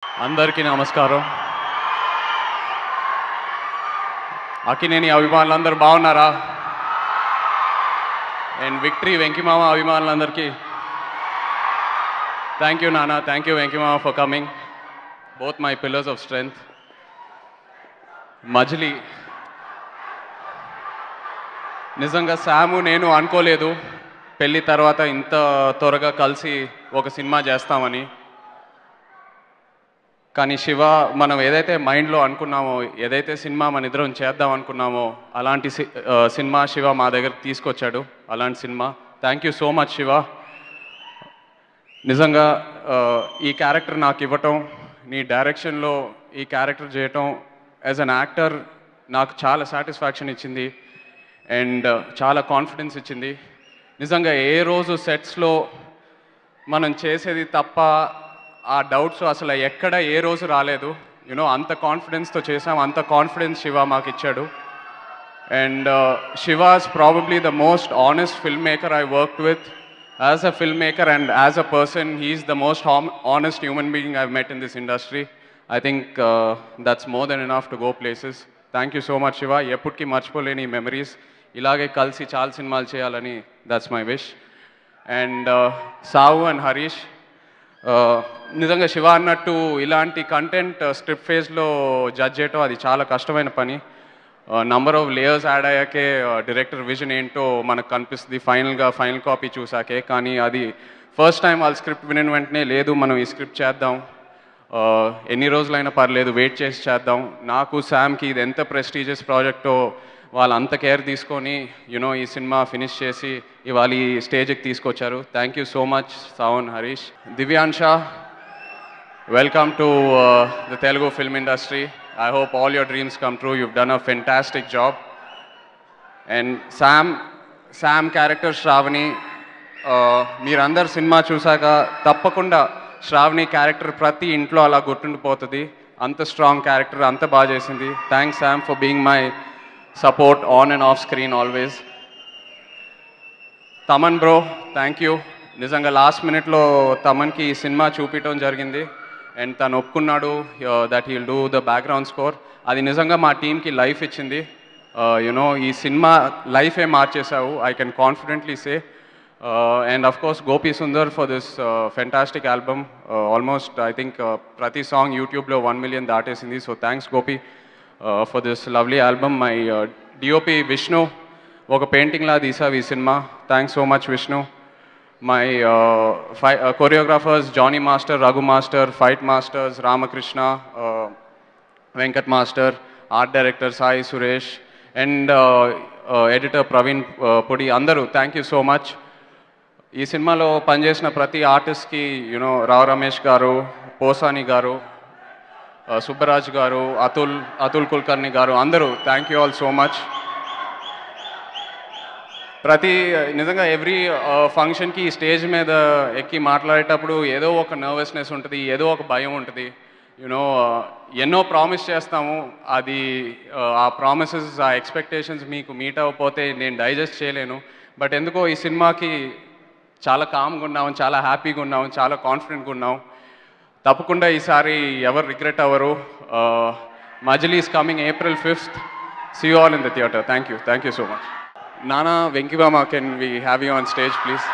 అందరికీ నమస్కారం. అక్కినేని అభిమానులందరూ బాగున్నారా? అండ్ విక్టరీ వెంకిమామ అభిమానులందరికీ థ్యాంక్ యూ నాన్న, థ్యాంక్ యూ వెంకిమామ for coming, both my pillars of strength. Majili నిజంగా శాము నేను అనుకోలేదు పెళ్ళి తర్వాత ఇంత త్వరగా కలిసి ఒక సినిమా చేస్తామని. కానీ శివ మనం ఏదైతే మైండ్లో అనుకున్నామో, ఏదైతే సినిమా మన ఇద్దరం చేద్దాం అనుకున్నామో అలాంటి సినిమా శివ మా దగ్గరికి తీసుకొచ్చాడు. అలాంటి cinema. Thank you so much Shiva. నిజంగా ఈ క్యారెక్టర్ నాకు ఇవ్వటం, నీ డైరెక్షన్లో ఈ క్యారెక్టర్ చేయటం యాజ్ అన్ యాక్టర్ నాకు చాలా సాటిస్ఫాక్షన్ ఇచ్చింది అండ్ చాలా కాన్ఫిడెన్స్ ఇచ్చింది. నిజంగా ఏ రోజు సెట్స్లో మనం చేసేది తప్ప ఆ డౌట్స్ అసలు ఎక్కడ ఏ రోజు రాలేదు. యూనో అంత కాన్ఫిడెన్స్తో చేసాం, అంత కాన్ఫిడెన్స్ శివ మాకు ఇచ్చాడు. And Shiva is probably the most honest film maker I worked with. As a film maker and as a person he is the most honest human being I met in this industry. I think that's more than enough to go places. Thank you so much Shiva. ఎప్పటికీ మర్చిపోలేని memories. ఇలాగే కలిసి చాలా సినిమాలు చేయాలని that's my wish. And సావు and Harish, నిజంగా శివ అన్నట్టు ఇలాంటి కంటెంట్ స్క్రిప్ట్ ఫేజ్లో జడ్జ్ చేయటం అది చాలా కష్టమైన పని. నంబర్ ఆఫ్ లేయర్స్ యాడ్ అయ్యాకే డైరెక్టర్ విజన్ ఏంటో మనకు కనిపిస్తుంది ఫైనల్ కాపీ చూసాకే. కానీ అది ఫస్ట్ టైం వాళ్ళ స్క్రిప్ట్ వినిన వెంటనే లేదు మనం ఈ స్క్రిప్ట్ చేద్దాం, ఎన్ని రోజులైనా పర్లేదు వెయిట్ చేసి చేద్దాం. నాకు శామ్కి ఇది ఎంత ప్రెస్టీజియస్ ప్రాజెక్టో వాళ్ళు అంత కేర్ తీసుకొని యునో ఈ సినిమా ఫినిష్ చేసి ఇవాళ ఈ స్టేజ్కి తీసుకొచ్చారు. Thank you so much Savan, Harish. Divyansha, welcome to the Telugu film industry. I hope all your dreams come true. You've done a fantastic job. And Sam character Shravani, మీరందరు సినిమా చూసాక తప్పకుండా శ్రావణి క్యారెక్టర్ ప్రతి ఇంట్లో అలా గుర్తుండిపోతుంది. అంత స్ట్రాంగ్ క్యారెక్టర్, అంత బాగా చేసింది. Thanks Sam for being my support on and off screen always. Thaman bro, thank you. నిజంగా లాస్ట్ మినిట్లో తమన్కి ఈ సినిమా చూపించడం జరిగింది అండ్ తను ఒప్పుకున్నాడు that he'll do the background score. అది నిజంగా మా టీంకి లైఫ్ ఇచ్చింది. యునో ఈ సినిమా లైఫే మార్చేసావు, I can confidently say. And of course Gopi Sundar for this fantastic album. Almost I think ప్రతి సాంగ్ యూట్యూబ్లో 1 million దాటేసింది. So thanks Gopi for this lovely album. My DOP Vishnu, ఒక పెయింటింగ్లా తీసావు ఈ సినిమా. Thanks so much Vishnu. My choreographers Jani master, Raghu master, fight masters Ramakrishna, Venkat master, art director Sai Suresh and editor Praveen Pudi, అందరూ thank you so much. ఈ సినిమాలో పనిచేసిన ప్రతి ఆర్టిస్ట్కి యూనో రావు రమేష్ గారు, పోసాని గారు, సుబ్బరాజ్ గారు, అతుల్ కుల్కర్ణి గారు, అందరూ thank you all so much. నిజంగా ఎవ్రీ ఫంక్షన్కి స్టేజ్ మీద ఎక్కి మాట్లాడేటప్పుడు ఏదో ఒక నర్వస్నెస్ ఉంటుంది, ఏదో ఒక భయం ఉంటుంది. యూనో ఎన్నో ప్రామిస్ చేస్తాము, అది ఆ ప్రామిసెస్, ఆ ఎక్స్పెక్టేషన్స్ మీకు మీట్ అవ్వకపోతే నేను డైజెస్ట్ చేయలేను. బట్ ఎందుకో ఈ సినిమాకి చాలా కామ్గా ఉన్నాము, చాలా హ్యాపీగా ఉన్నాము, చాలా కాన్ఫిడెంట్గా ఉన్నాం. తప్పకుండా ఈసారి ఎవరు రిగ్రెట్ అవ్వరు. Majili is coming April 5th. See you all in the theatre. Thank you so much. Nana, Venkivama, can we have you on stage please?